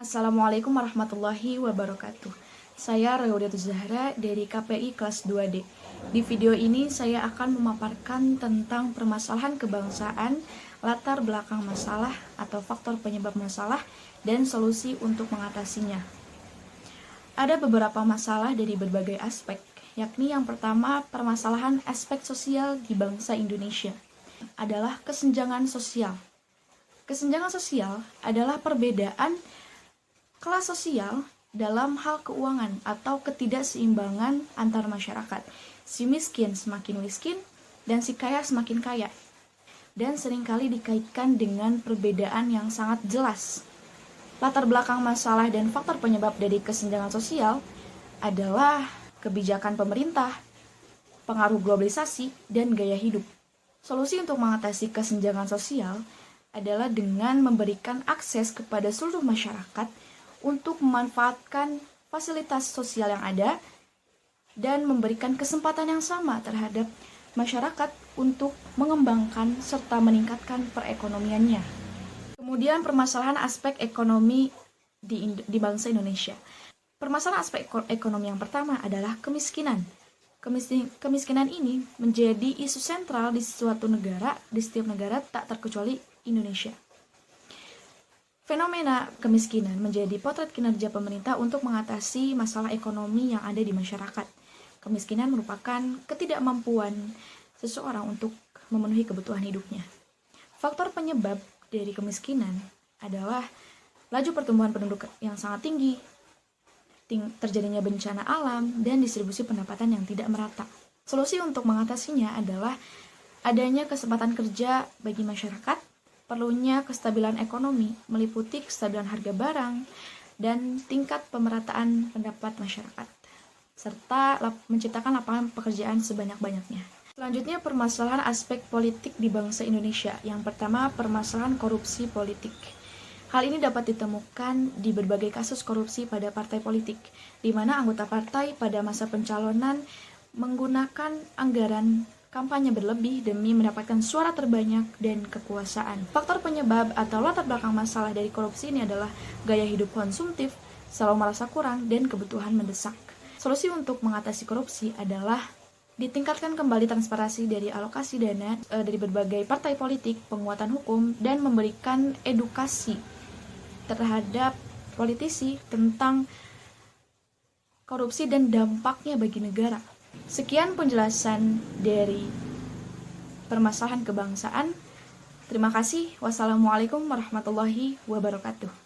Assalamualaikum warahmatullahi wabarakatuh. Saya Raudatul Zahra dari KPI kelas 2D. Di video ini saya akan memaparkan tentang permasalahan kebangsaan, latar belakang masalah atau faktor penyebab masalah, dan solusi untuk mengatasinya. Ada beberapa masalah dari berbagai aspek, yakni yang pertama permasalahan aspek sosial di bangsa Indonesia adalah kesenjangan sosial. Kesenjangan sosial adalah perbedaan kelas sosial dalam hal keuangan atau ketidakseimbangan antar masyarakat. Si miskin semakin miskin dan si kaya semakin kaya. Dan seringkali dikaitkan dengan perbedaan yang sangat jelas. Latar belakang masalah dan faktor penyebab dari kesenjangan sosial adalah kebijakan pemerintah, pengaruh globalisasi, dan gaya hidup. Solusi untuk mengatasi kesenjangan sosial adalah dengan memberikan akses kepada seluruh masyarakat untuk memanfaatkan fasilitas sosial yang ada dan memberikan kesempatan yang sama terhadap masyarakat untuk mengembangkan serta meningkatkan perekonomiannya. Kemudian permasalahan aspek ekonomi di bangsa Indonesia. Permasalahan aspek ekonomi yang pertama adalah kemiskinan. Kemiskinan ini menjadi isu sentral di suatu negara, di setiap negara tak terkecuali Indonesia. Fenomena kemiskinan menjadi potret kinerja pemerintah untuk mengatasi masalah ekonomi yang ada di masyarakat. Kemiskinan merupakan ketidakmampuan seseorang untuk memenuhi kebutuhan hidupnya. Faktor penyebab dari kemiskinan adalah laju pertumbuhan penduduk yang sangat tinggi, terjadinya bencana alam, dan distribusi pendapatan yang tidak merata. Solusi untuk mengatasinya adalah adanya kesempatan kerja bagi masyarakat, perlunya kestabilan ekonomi, meliputi kestabilan harga barang, dan tingkat pemerataan pendapat masyarakat, serta menciptakan lapangan pekerjaan sebanyak-banyaknya. Selanjutnya, permasalahan aspek politik di bangsa Indonesia. Yang pertama, permasalahan korupsi politik. Hal ini dapat ditemukan di berbagai kasus korupsi pada partai politik, di mana anggota partai pada masa pencalonan menggunakan anggaran kampanye berlebih demi mendapatkan suara terbanyak dan kekuasaan. Faktor penyebab atau latar belakang masalah dari korupsi ini adalah gaya hidup konsumtif, selalu merasa kurang, dan kebutuhan mendesak. Solusi untuk mengatasi korupsi adalah ditingkatkan kembali transparansi dari alokasi dana dari berbagai partai politik, penguatan hukum, dan memberikan edukasi terhadap politisi tentang korupsi dan dampaknya bagi negara. Sekian penjelasan dari permasalahan kebangsaan. Terima kasih. Wassalamualaikum warahmatullahi wabarakatuh.